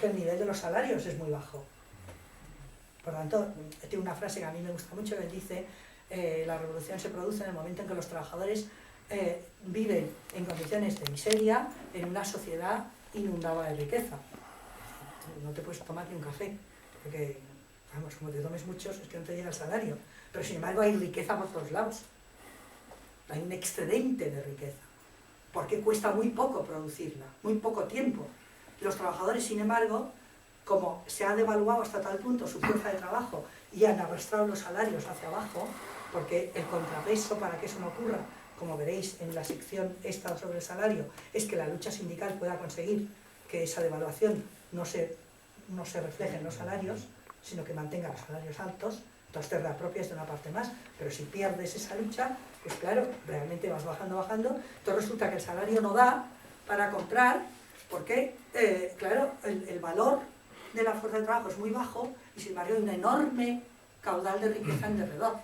que el nivel de los salarios es muy bajo. Por lo tanto, tiene una frase que a mí me gusta mucho, que él dice, la revolución se produce en el momento en que los trabajadores viven en condiciones de miseria en una sociedad inundada de riqueza. No te puedes tomar ni un café, porque, vamos, como te tomes muchos, es que no te llega el salario. Pero sin embargo hay riqueza por todos lados. Hay un excedente de riqueza, porque cuesta muy poco producirla, muy poco tiempo. Los trabajadores, sin embargo, como se ha devaluado hasta tal punto su fuerza de trabajo y han arrastrado los salarios hacia abajo, porque el contrapeso para que eso no ocurra, como veréis en la sección esta sobre el salario, es que la lucha sindical pueda conseguir que esa devaluación no se refleje en los salarios, sino que mantenga los salarios altos. Entonces te reapropias de una parte más, pero si pierdes esa lucha, pues claro, realmente vas bajando, entonces resulta que el salario no da para comprar, porque, claro, el valor de la fuerza de trabajo es muy bajo y sin embargo hay un enorme caudal de riqueza en derredor.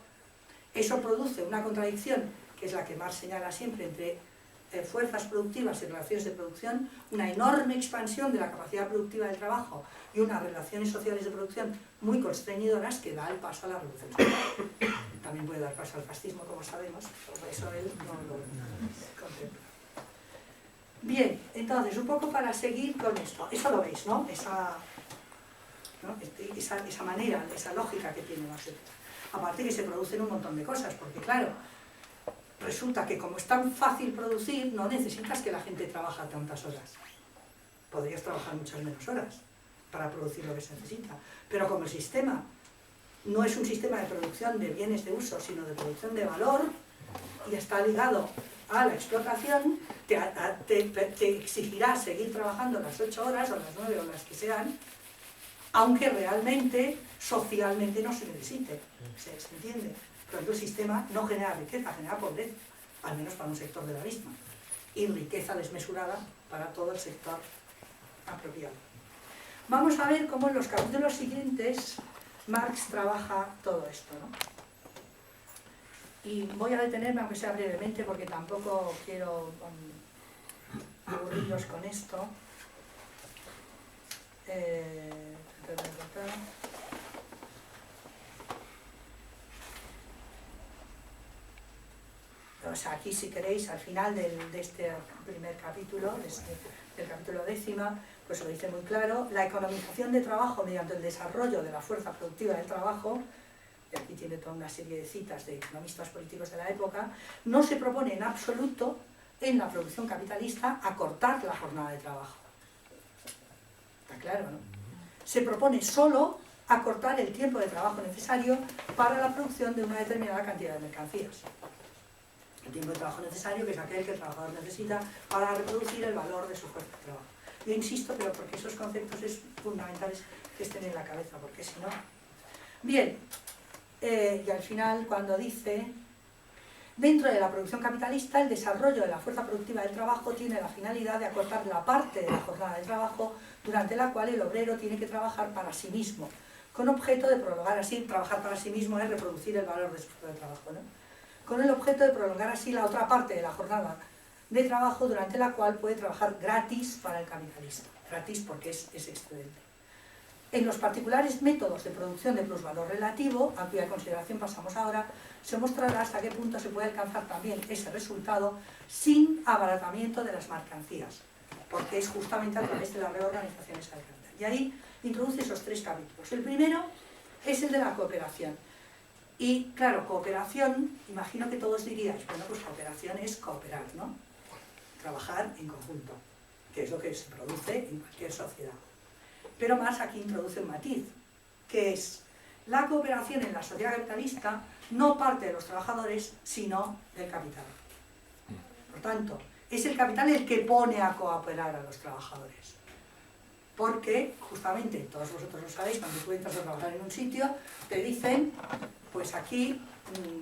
Eso produce una contradicción, que es la que Marx señala siempre, entre fuerzas productivas y relaciones de producción, una enorme expansión de la capacidad productiva del trabajo y unas relaciones sociales de producción muy constreñidoras que da el paso a la revolución social. También puede dar paso al fascismo, como sabemos, por eso él no lo contempla. Bien, entonces, un poco para seguir con esto. Eso lo veis, ¿no? Esa manera, esa lógica que tiene Marx. Aparte que se producen un montón de cosas, porque claro, resulta que como es tan fácil producir, no necesitas que la gente trabaje tantas horas. Podrías trabajar muchas menos horas para producir lo que se necesita. Pero como el sistema no es un sistema de producción de bienes de uso, sino de producción de valor, y está ligado a la explotación, te exigirá seguir trabajando las 8 horas o las 9 o las que sean, aunque realmente, socialmente no se necesite. ¿Se entiende? Por ejemplo, el sistema no genera riqueza, genera pobreza, al menos para un sector de la misma, y riqueza desmesurada para todo el sector apropiado. Vamos a ver cómo en los capítulos siguientes Marx trabaja todo esto, ¿no? Y voy a detenerme, aunque sea brevemente, porque tampoco quiero aburrirlos con esto. O sea, aquí si queréis, al final de este primer capítulo, del capítulo 10, pues lo dice muy claro: la economización de trabajo mediante el desarrollo de la fuerza productiva del trabajo, y aquí tiene toda una serie de citas de economistas políticos de la época, no se propone en absoluto en la producción capitalista acortar la jornada de trabajo. Está claro, ¿no? Se propone solo acortar el tiempo de trabajo necesario para la producción de una determinada cantidad de mercancías. El tiempo de trabajo necesario, que es aquel que el trabajador necesita para reproducir el valor de su fuerza de trabajo. Yo insisto, pero porque esos conceptos es fundamentales que estén en la cabeza, porque si no... Bien, y al final cuando dice: dentro de la producción capitalista, el desarrollo de la fuerza productiva del trabajo tiene la finalidad de acortar la parte de la jornada de trabajo durante la cual el obrero tiene que trabajar para sí mismo, con objeto de prolongar así, trabajar para sí mismo es reproducir el valor de su fuerza de trabajo, ¿no? Con el objeto de prolongar así la otra parte de la jornada de trabajo durante la cual puede trabajar gratis para el capitalista. Gratis porque es excedente. En los particulares métodos de producción de plusvalor relativo, a cuya consideración pasamos ahora, se mostrará hasta qué punto se puede alcanzar también ese resultado sin abaratamiento de las mercancías, porque es justamente a través de la reorganización esa del capital. Y ahí introduce esos 3 capítulos. El primero es el de la cooperación. Y claro, cooperación, imagino que todos diríais, bueno, pues cooperación es cooperar, ¿no? Trabajar en conjunto, que es lo que se produce en cualquier sociedad. Pero Marx aquí introduce un matiz, que es: la cooperación en la sociedad capitalista no parte de los trabajadores, sino del capital. Por tanto, es el capital el que pone a cooperar a los trabajadores. Porque, justamente, todos vosotros lo sabéis, cuando tú entras a trabajar en un sitio, te dicen, pues aquí,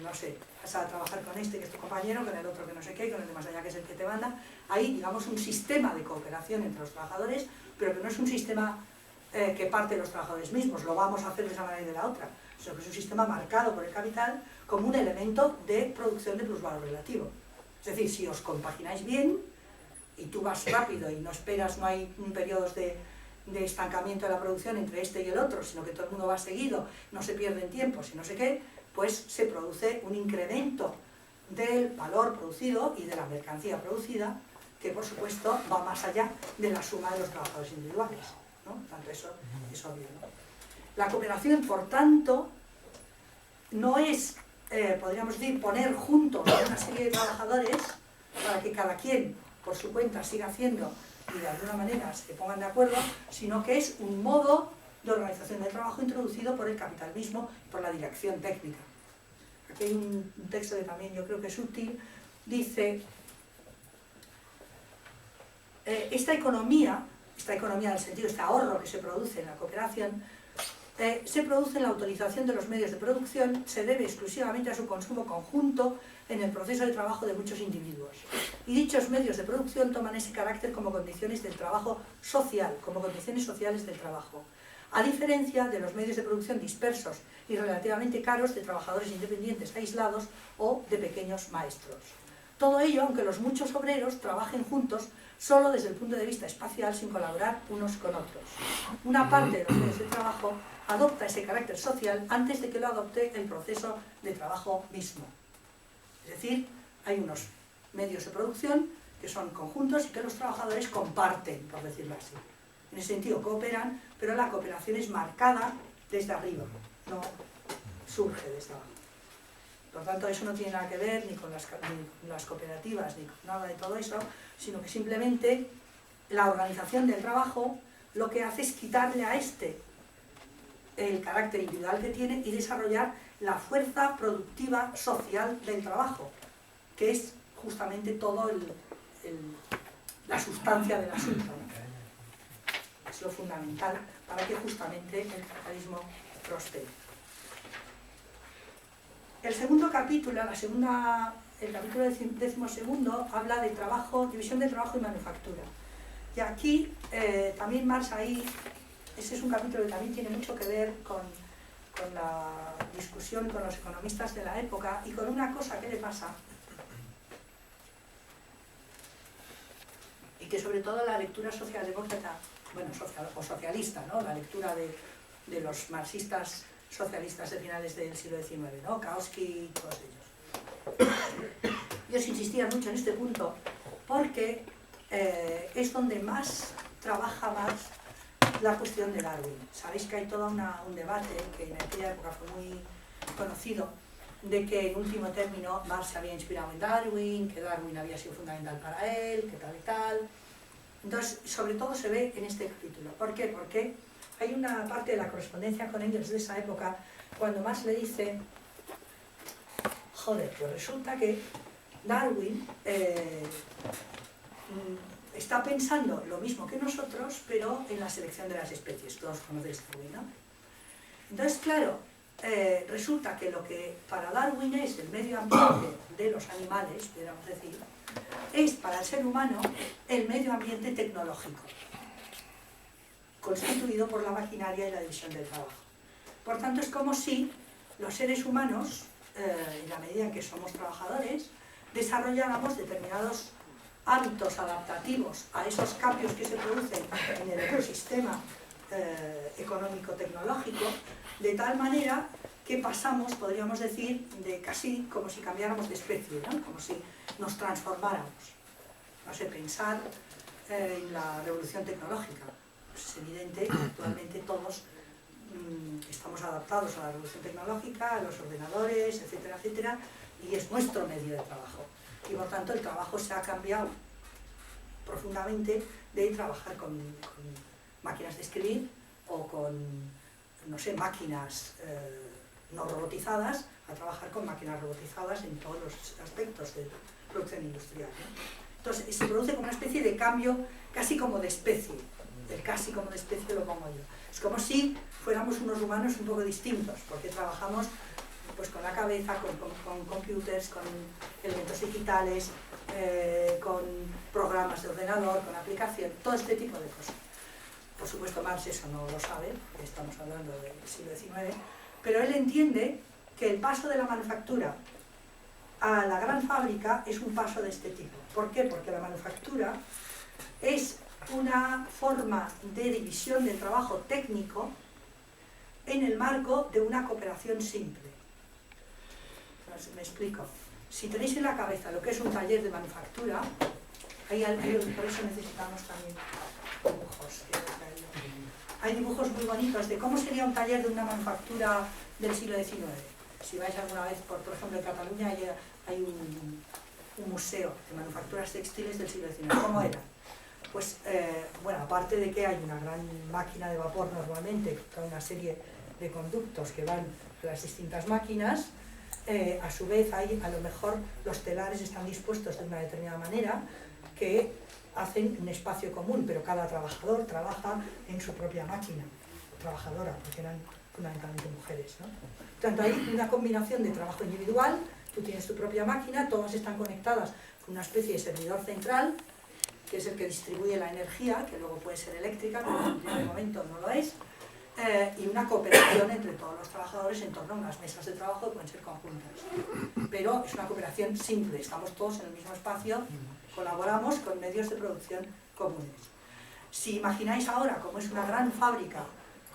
no sé, vas a trabajar con este que es tu compañero, con el otro que no sé qué, con el de más allá que es el que te manda. Hay, digamos, un sistema de cooperación entre los trabajadores, pero que no es un sistema que parte de los trabajadores mismos, lo vamos a hacer de esa manera y de la otra, sino que es un sistema marcado por el capital como un elemento de producción de plusvalor relativo. Es decir, si os compagináis bien y tú vas rápido y no esperas, no hay periodos de de estancamiento de la producción entre este y el otro, sino que todo el mundo va seguido, no se pierden tiempos y no sé qué, pues se produce un incremento del valor producido y de la mercancía producida, que por supuesto va más allá de la suma de los trabajadores individuales, ¿no? Tanto eso es obvio, ¿no? La cooperación, por tanto, no es, podríamos decir, poner juntos a una serie de trabajadores para que cada quien por su cuenta siga haciendo y de alguna manera se pongan de acuerdo, sino que es un modo de organización del trabajo introducido por el capitalismo, por la dirección técnica. Aquí hay un texto que también yo creo que es útil, dice, esta economía en el sentido, este ahorro que se produce en la cooperación, se produce en la utilización de los medios de producción, se debe exclusivamente a su consumo conjunto en el proceso de trabajo de muchos individuos. Y dichos medios de producción toman ese carácter como condiciones del trabajo social, como condiciones sociales del trabajo, a diferencia de los medios de producción dispersos y relativamente caros de trabajadores independientes aislados o de pequeños maestros. Todo ello, aunque los muchos obreros trabajen juntos, solo desde el punto de vista espacial, sin colaborar unos con otros. Una parte de los medios de trabajo adopta ese carácter social antes de que lo adopte el proceso de trabajo mismo. Es decir, hay unos medios de producción que son conjuntos y que los trabajadores comparten, por decirlo así. En ese sentido cooperan, pero la cooperación es marcada desde arriba, no surge desde abajo. Por tanto, eso no tiene nada que ver ni con las cooperativas, ni con nada de todo eso, sino que simplemente la organización del trabajo lo que hace es quitarle a este el carácter individual que tiene y desarrollar la fuerza productiva social del trabajo, que es justamente todo la sustancia del asunto, ¿no? Es lo fundamental para que justamente el capitalismo prospere. El segundo capítulo, el capítulo 12º, habla de trabajo, división de trabajo y manufactura. Y aquí también Marx ahí, ese es un capítulo que también tiene mucho que ver con la discusión con los economistas de la época y con una cosa que le pasa, y que sobre todo la lectura socialdemócrata, bueno, o socialista, ¿no? La lectura de los marxistas socialistas de finales del siglo XIX, ¿no? Kautsky y todos ellos. Ellos insistían mucho en este punto porque es donde más trabaja Marx la cuestión de Darwin. Sabéis que hay todo un debate que en aquella época fue muy conocido, de que en último término Marx se había inspirado en Darwin, que Darwin había sido fundamental para él, que tal y tal. Entonces, sobre todo se ve en este capítulo. ¿Por qué? Porque hay una parte de la correspondencia con Engels de esa época, cuando Marx le dice, joder, pues resulta que Darwin está pensando lo mismo que nosotros, pero en la selección de las especies. Todos conocéis Darwin, ¿no? Entonces, claro, resulta que lo que para Darwin es el medio ambiente de los animales, podríamos decir, es para el ser humano el medio ambiente tecnológico, constituido por la maquinaria y la división del trabajo. Por tanto, es como si los seres humanos, en la medida en que somos trabajadores, desarrolláramos determinados hábitos adaptativos a esos cambios que se producen en el ecosistema económico-tecnológico, de tal manera que pasamos, podríamos decir, de casi como si cambiáramos de especie, ¿no? Como si nos transformáramos. No sé, pensar en la revolución tecnológica. Es evidente que actualmente todos estamos adaptados a la revolución tecnológica, a los ordenadores, etcétera, etcétera, y es nuestro medio de trabajo. Y por tanto el trabajo se ha cambiado profundamente de trabajar con máquinas de escribir o con, no sé, máquinas no robotizadas, a trabajar con máquinas robotizadas en todos los aspectos de producción industrial, ¿no? Entonces se produce como una especie de cambio casi como de especie. El casi como de especie lo pongo yo. Es como si fuéramos unos humanos un poco distintos, porque trabajamos pues con la cabeza, con computers, con elementos digitales, con programas de ordenador, con aplicación, todo este tipo de cosas. Por supuesto Marx eso no lo sabe, porque estamos hablando del siglo XIX, pero él entiende que el paso de la manufactura a la gran fábrica es un paso de este tipo. ¿Por qué? Porque la manufactura es una forma de división del trabajo técnico en el marco de una cooperación simple. Entonces, me explico. Si tenéis en la cabeza lo que es un taller de manufactura, por eso necesitamos también dibujos. Hay dibujos muy bonitos de cómo sería un taller de una manufactura del siglo XIX. Si vais alguna vez, por ejemplo, en Cataluña hay un museo de manufacturas textiles del siglo XIX. ¿Cómo era? Pues, bueno, aparte de que hay una gran máquina de vapor normalmente, con una serie de conductos que van a las distintas máquinas, a su vez hay, a lo mejor, los telares están dispuestos de una determinada manera que hacen un espacio común, pero cada trabajador trabaja en su propia máquina, trabajadora, porque eran fundamentalmente mujeres, ¿no? Por tanto, hay una combinación de trabajo individual, tú tienes tu propia máquina, todas están conectadas con una especie de servidor central, que es el que distribuye la energía, que luego puede ser eléctrica, pero en primer momento no lo es, y una cooperación entre todos los trabajadores en torno a unas mesas de trabajo que pueden ser conjuntas. Pero es una cooperación simple, estamos todos en el mismo espacio, colaboramos con medios de producción comunes. Si imagináis ahora cómo es una gran fábrica,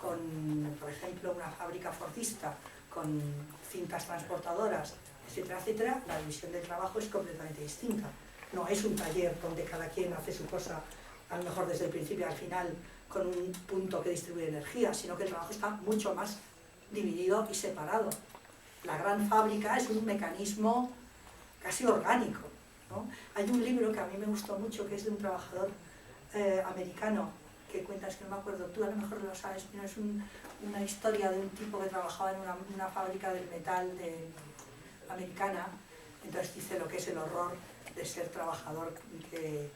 por ejemplo, una fábrica fordista, con cintas transportadoras, etcétera, etcétera, la división del trabajo es completamente distinta. No es un taller donde cada quien hace su cosa, a lo mejor desde el principio al final, con un punto que distribuye energía, sino que el trabajo está mucho más dividido y separado. La gran fábrica es un mecanismo casi orgánico, ¿no? Hay un libro que a mí me gustó mucho, que es de un trabajador americano, que cuenta, es que no me acuerdo, tú a lo mejor lo sabes, pero es una historia de un tipo que trabajaba en una fábrica del metal americana. Entonces dice lo que es el horror de ser trabajador, que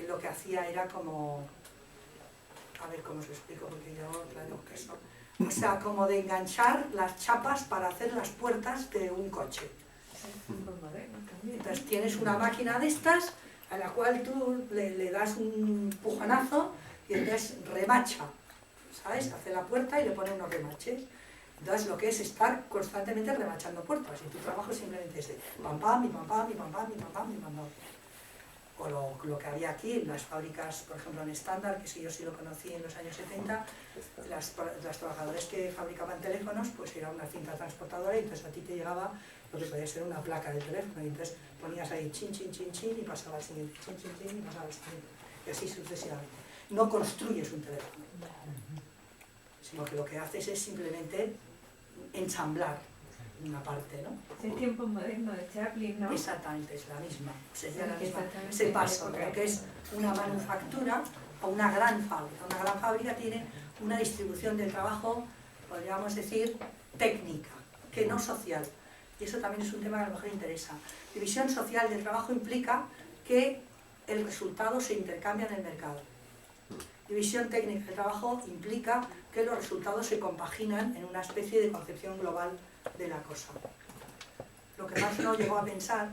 lo que hacía era como, a ver cómo os lo explico, porque yo, claro, que eso, o sea, como de enganchar las chapas para hacer las puertas de un coche. Entonces tienes una máquina de estas a la cual tú le das un pujonazo y entonces remacha, ¿sabes? Hace la puerta y le pone unos remaches. Entonces lo que es estar constantemente remachando puertas, y tu trabajo simplemente es de pam pam, y pam pam, y pam pam, y pam pam, y pam pam. O lo que había aquí en las fábricas, por ejemplo en Standard, que yo sí lo conocí en los años 70, las trabajadoras que fabricaban teléfonos, pues era una cinta transportadora, y entonces a ti te llegaba lo que podía ser una placa de teléfono, y entonces ponías ahí chin, chin, chin, chin, y pasaba al siguiente, chin, chin, chin, y pasaba al siguiente, y así sucesivamente. No construyes un teléfono, sino que lo que haces es simplemente ensamblar una parte, ¿no? Es el tiempo moderno de Chaplin, ¿no? Exactamente, es la misma. Es el paso de lo que es una manufactura a una gran fábrica. Una gran fábrica tiene una distribución del trabajo, podríamos decir, técnica, que no social. Y eso también es un tema que a lo mejor interesa. División social del trabajo implica que el resultado se intercambia en el mercado. División técnica del trabajo implica que los resultados se compaginan en una especie de concepción global de la cosa. Lo que más no llegó a pensar,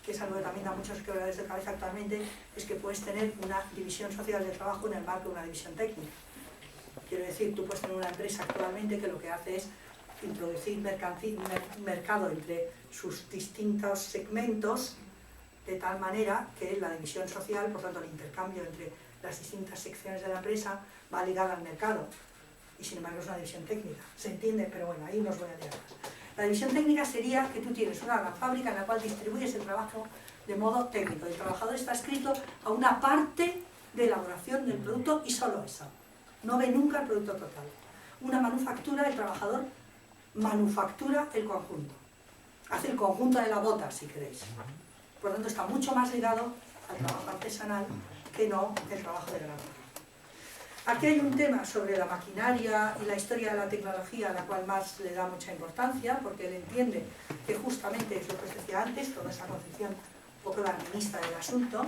que es algo que también da muchos quebraderos de cabeza actualmente, es que puedes tener una división social del trabajo en el marco de una división técnica. Quiero decir, tú puedes tener una empresa actualmente que lo que hace es introducir mercado entre sus distintos segmentos, de tal manera que la división social, por tanto el intercambio entre las distintas secciones de la empresa, va ligada al mercado. Y sin embargo es una división técnica. Se entiende, pero bueno, ahí nos voy a liar más. La división técnica sería que tú tienes una gran fábrica en la cual distribuyes el trabajo de modo técnico. El trabajador está adscrito a una parte de elaboración del producto y solo eso. No ve nunca el producto total. Una manufactura, el trabajador manufactura el conjunto. Hace el conjunto de la bota, si queréis. Por lo tanto, está mucho más ligado al trabajo artesanal que no el trabajo de grano. Aquí hay un tema sobre la maquinaria y la historia de la tecnología a la cual Marx le da mucha importancia, porque él entiende que justamente es lo que os decía antes, toda esa concepción un poco darwinista del asunto,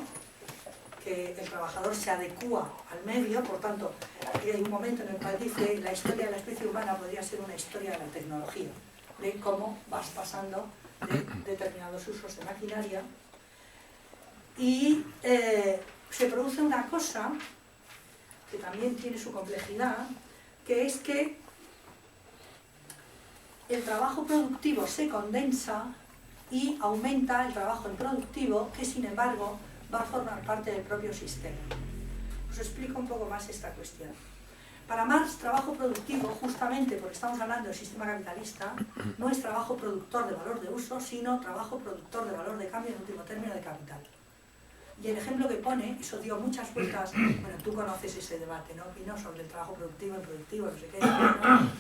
que el trabajador se adecúa al medio, por tanto, aquí hay un momento en el cual dice la historia de la especie humana podría ser una historia de la tecnología, de cómo vas pasando de determinados usos de maquinaria, y se produce una cosa que también tiene su complejidad, que es que el trabajo productivo se condensa y aumenta el trabajo improductivo, que sin embargo va a formar parte del propio sistema. Os explico un poco más esta cuestión. Para Marx, trabajo productivo, justamente porque estamos hablando del sistema capitalista, no es trabajo productor de valor de uso, sino trabajo productor de valor de cambio, en último término, de capital. Y el ejemplo que pone, eso dio muchas vueltas, bueno, tú conoces ese debate, ¿no? Opino sobre el trabajo productivo, improductivo, no sé qué, ¿no?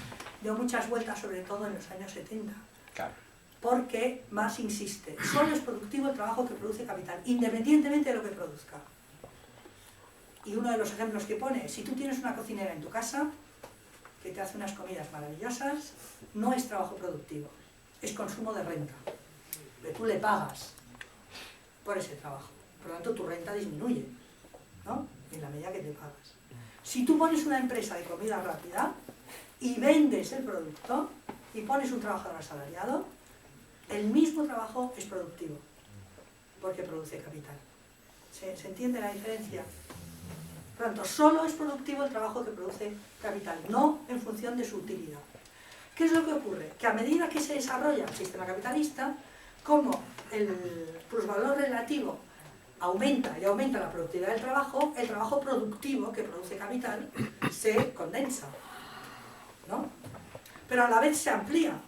Dio muchas vueltas, sobre todo en los años 70. Claro. Porque Marx insiste, solo es productivo el trabajo que produce capital, independientemente de lo que produzca. Y uno de los ejemplos que pone, si tú tienes una cocinera en tu casa, que te hace unas comidas maravillosas, no es trabajo productivo, es consumo de renta. Que tú le pagas por ese trabajo. Por lo tanto, tu renta disminuye, ¿no? En la medida que te pagas. Si tú pones una empresa de comida rápida y vendes el producto y pones un trabajador asalariado, el mismo trabajo es productivo, porque produce capital. ¿Se entiende la diferencia? Por lo tanto, solo es productivo el trabajo que produce capital, no en función de su utilidad. ¿Qué es lo que ocurre? Que a medida que se desarrolla el sistema capitalista, como el plusvalor relativo aumenta y aumenta la productividad del trabajo, el trabajo productivo que produce capital se condensa, ¿no? Pero a la vez se amplía,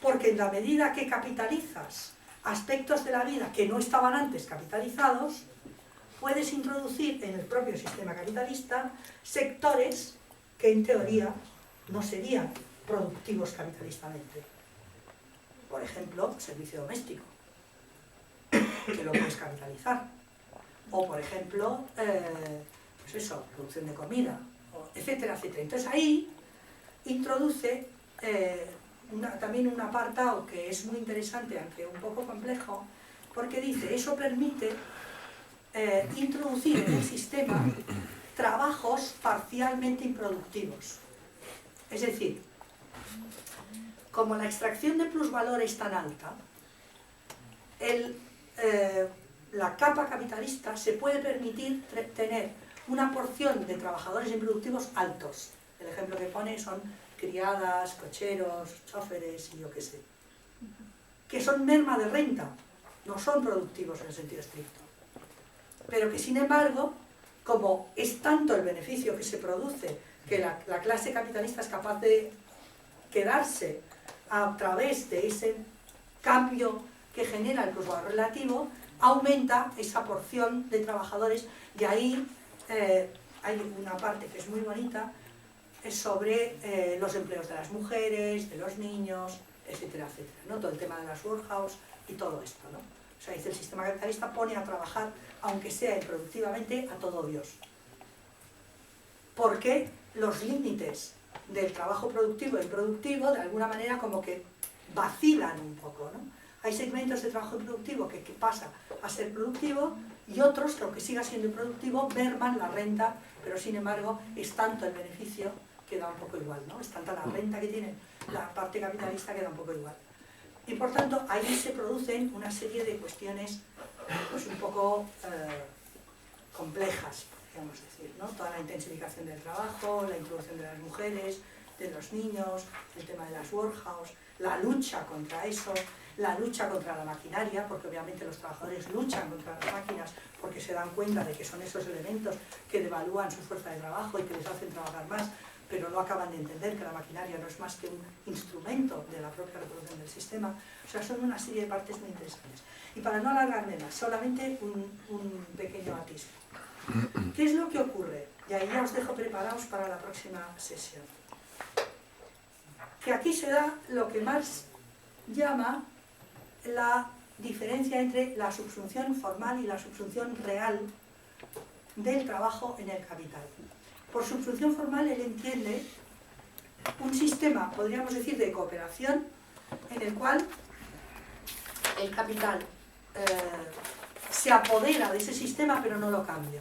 porque en la medida que capitalizas aspectos de la vida que no estaban antes capitalizados, puedes introducir en el propio sistema capitalista sectores que en teoría no serían productivos capitalistamente. Por ejemplo, servicio doméstico, que lo puedes capitalizar. O, por ejemplo, pues eso, producción de comida, etcétera, etcétera. Entonces ahí introduce también un apartado que es muy interesante, aunque un poco complejo, porque dice, eso permite introducir en el sistema trabajos parcialmente improductivos. Es decir, como la extracción de plusvalor es tan alta, la capa capitalista se puede permitir tener una porción de trabajadores improductivos altos. El ejemplo que pone son criadas, cocheros, choferes y yo qué sé, que son merma de renta, no son productivos en el sentido estricto, pero que sin embargo, como es tanto el beneficio que se produce que la clase capitalista es capaz de quedarse a través de ese cambio que genera el plusvalor relativo, aumenta esa porción de trabajadores, y ahí hay una parte que es muy bonita, es sobre los empleos de las mujeres, de los niños, etcétera, etcétera, ¿no? Todo el tema de las workhouse y todo esto, ¿no? O sea, dice, el sistema capitalista pone a trabajar, aunque sea improductivamente, a todo Dios. Porque los límites del trabajo productivo e improductivo, de alguna manera, como que vacilan un poco, ¿no? Hay segmentos de trabajo improductivo que pasa a ser productivo, y otros que, aunque siga siendo improductivo, merman la renta, pero sin embargo es tanto el beneficio que da un poco igual, ¿no? Es tanta la renta que tiene la parte capitalista que da un poco igual. Y por tanto, ahí se producen una serie de cuestiones pues un poco complejas, podríamos decir, ¿no? Toda la intensificación del trabajo, la introducción de las mujeres, de los niños, el tema de las workhouse, la lucha contra eso, la lucha contra la maquinaria, porque obviamente los trabajadores luchan contra las máquinas porque se dan cuenta de que son esos elementos que devalúan su fuerza de trabajo y que les hacen trabajar más, pero no acaban de entender que la maquinaria no es más que un instrumento de la propia reproducción del sistema. O sea, son una serie de partes muy interesantes. Y para no alargarme más, solamente un pequeño atisbo. ¿Qué es lo que ocurre? Y ahí ya os dejo preparados para la próxima sesión. Que aquí se da lo que Marx llama la diferencia entre la subsunción formal y la subsunción real del trabajo en el capital. Por subsunción formal él entiende un sistema, podríamos decir, de cooperación en el cual el capital se apodera de ese sistema pero no lo cambia,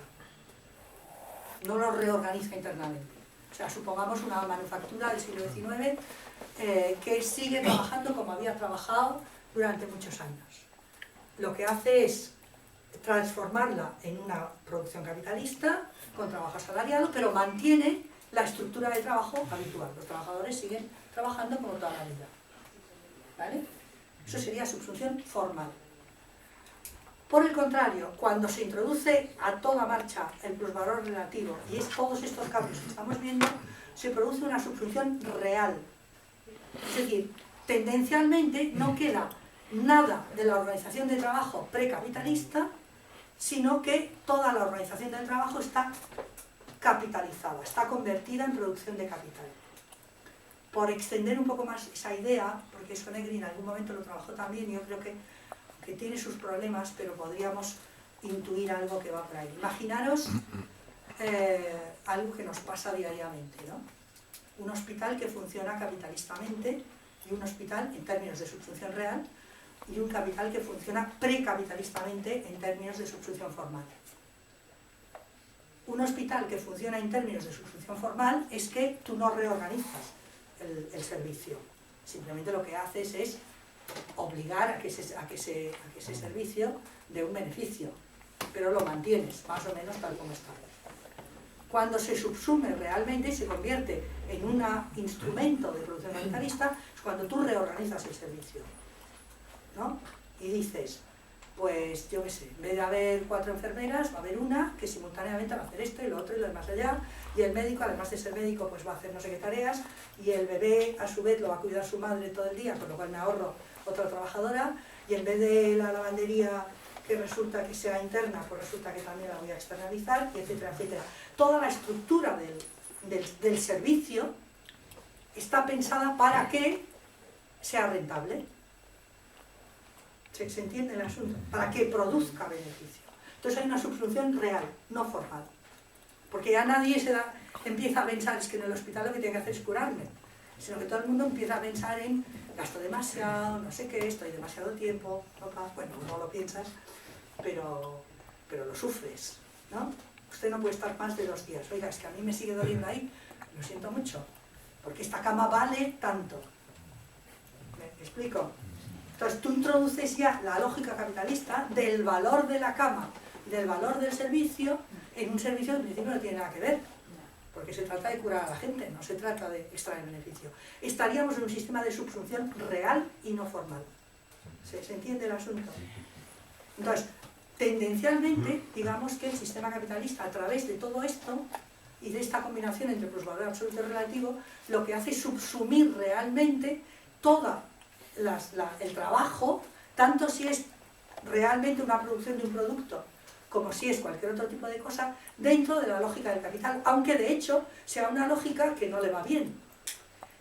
no lo reorganiza internamente. O sea, supongamos una manufactura del siglo XIX que sigue trabajando como había trabajado durante muchos años. Lo que hace es transformarla en una producción capitalista con trabajo asalariado, pero mantiene la estructura de trabajo habitual. Los trabajadores siguen trabajando como toda la vida. ¿Vale? Eso sería subsunción formal. Por el contrario, cuando se introduce a toda marcha el plusvalor relativo, y es todos estos cambios que estamos viendo, se produce una subsunción real. Es decir, tendencialmente no queda nada de la organización de trabajo precapitalista, sino que toda la organización del trabajo está capitalizada, está convertida en producción de capital. Por extender un poco más esa idea, porque Sonegri en algún momento lo trabajó también, yo creo que tiene sus problemas, pero podríamos intuir algo que va por ahí. Imaginaros algo que nos pasa diariamente, ¿no? Un hospital que funciona capitalistamente y un hospital en términos de subsunción real y un capital que funciona precapitalistamente en términos de subsunción formal. Un hospital que funciona en términos de subsunción formal es que tú no reorganizas el servicio, simplemente lo que haces es obligar a que ese servicio dé un beneficio, pero lo mantienes más o menos tal como está. Cuando se subsume realmente y se convierte en un instrumento de producción capitalista, es cuando tú reorganizas el servicio, ¿no? Y dices, pues yo qué sé, en vez de haber 4 enfermeras, va a haber una que simultáneamente va a hacer esto y lo otro y lo demás allá, y el médico, además de ser médico, pues va a hacer no sé qué tareas, y el bebé a su vez lo va a cuidar su madre todo el día, con lo cual me ahorro otra trabajadora, y en vez de la lavandería que resulta que sea interna, pues resulta que también la voy a externalizar, y etcétera, etcétera. Toda la estructura del servicio está pensada para que sea rentable. ¿Se entiende el asunto? Para que produzca beneficio. Entonces hay una subsunción real, no formal. Porque ya nadie empieza a pensar, es que en el hospital lo que tiene que hacer es curarme, sino que todo el mundo empieza a pensar en gasto demasiado, no sé qué, estoy demasiado tiempo, bueno, no lo piensas, pero lo sufres, ¿no? Usted no puede estar más de 2 días. Oiga, es que a mí me sigue doliendo ahí, lo siento mucho, porque esta cama vale tanto. ¿Me explico? Entonces tú introduces ya la lógica capitalista del valor de la cama, del valor del servicio, en un servicio que en principio no tiene nada que ver, porque se trata de curar a la gente, no se trata de extraer beneficio. Estaríamos en un sistema de subsunción real y no formal. ¿Se entiende el asunto? Entonces, tendencialmente, digamos que el sistema capitalista, a través de todo esto, y de esta combinación entre plusvalor absoluto y relativo, lo que hace es subsumir realmente todo el trabajo, tanto si es realmente una producción de un producto, como si es cualquier otro tipo de cosa, dentro de la lógica del capital, aunque de hecho sea una lógica que no le va bien.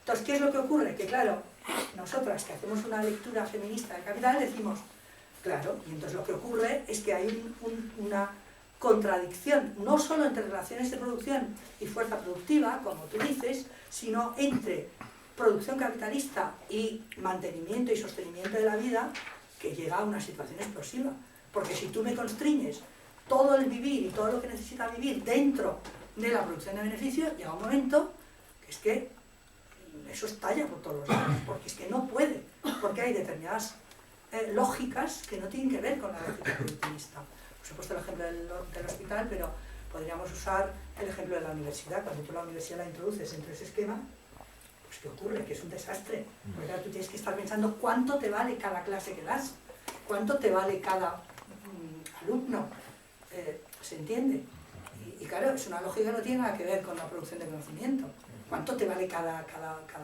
Entonces, ¿qué es lo que ocurre? Que claro, nosotras que hacemos una lectura feminista del capital decimos, claro, y entonces lo que ocurre es que hay una contradicción, no solo entre relaciones de producción y fuerza productiva, como tú dices, sino entre producción capitalista y mantenimiento y sostenimiento de la vida, que llega a una situación explosiva. Porque si tú me constriñes todo el vivir y todo lo que necesita vivir dentro de la producción de beneficio, llega un momento que es que eso estalla por todos los lados, porque es que no puede, porque hay determinadas lógicas que no tienen que ver con la lógica productivista. Os he puesto el ejemplo del hospital, pero podríamos usar el ejemplo de la universidad. Cuando tú la universidad la introduces dentro de ese esquema, pues ¿qué ocurre? Que es un desastre, porque ahora tú tienes que estar pensando cuánto te vale cada clase que das, cuánto te vale cada alumno, ¿se entiende? Y claro, es una lógica que no tiene nada que ver con la producción de conocimiento. ¿Cuánto te vale cada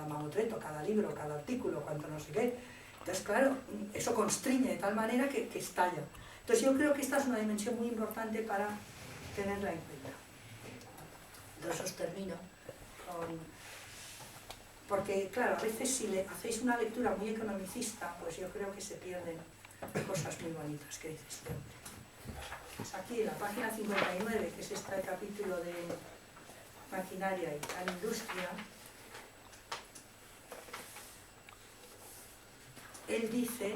mamotreto, cada libro, cada artículo, cuánto no sé qué? Entonces, claro, eso constriñe de tal manera que estalla. Entonces yo creo que esta es una dimensión muy importante para tenerla en cuenta. Entonces os termino con... Porque, claro, a veces si le hacéis una lectura muy economicista, pues yo creo que se pierden cosas muy bonitas que dice este hombre. Pues aquí, en la página 59, que es este capítulo de maquinaria y gran industria, él dice: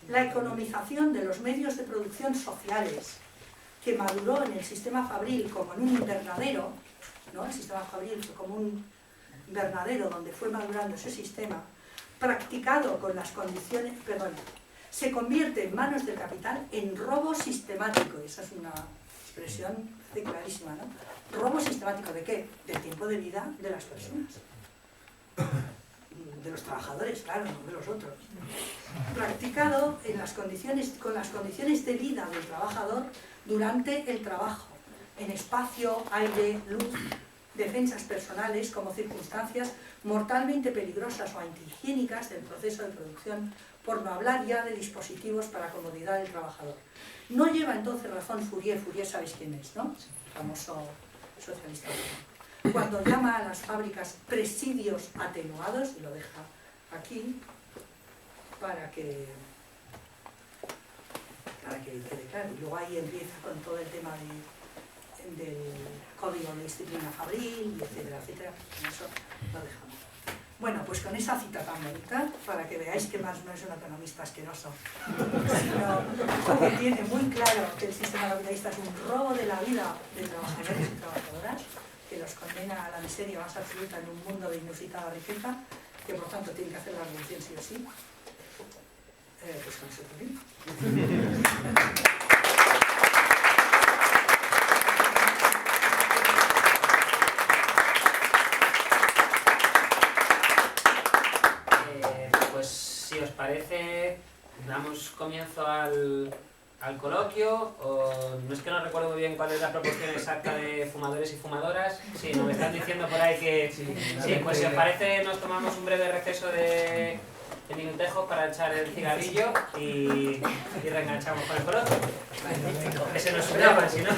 la economización de los medios de producción sociales, que maduró en el sistema fabril como en un invernadero, ¿no? El sistema fabril fue como un invernadero donde fue madurando ese sistema, practicado con las condiciones, se convierte en manos del capital en robo sistemático. Esa es una expresión clarísima, ¿no? ¿Robo sistemático de qué? Del tiempo de vida de las personas. de los trabajadores, claro, no de los otros. Practicado en las condiciones, con las condiciones de vida del trabajador durante el trabajo, en espacio, aire, luz, defensas personales como circunstancias mortalmente peligrosas o antihigiénicas del proceso de producción, por no hablar ya de dispositivos para comodidad del trabajador. No lleva entonces razón Fourier sabéis quién es, ¿no? El famoso socialista. Cuando llama a las fábricas presidios atenuados, y lo deja aquí, para que quede claro. Y luego ahí empieza con todo el tema del código de disciplina fabril, etcétera, etcétera. Eso lo dejamos. Bueno, pues con esa cita tan bonita, para que veáis que más no es un economista asqueroso, sino que tiene muy claro que el sistema capitalista es un robo de la vida de trabajadores y trabajadoras, que los condena a la miseria más absoluta en un mundo de inusitada riqueza, que por tanto tiene que hacer la revolución sí o sí. Pues con eso también. Pues si os parece, damos comienzo al coloquio. No es que no recuerdo muy bien cuál es la proporción exacta de fumadores y fumadoras. Sí, nos están diciendo por ahí que... Sí, pues si os parece nos tomamos un breve receso de minutejos para echar el cigarrillo y reenganchamos con el coloquio. Que se nos soñaba, si no...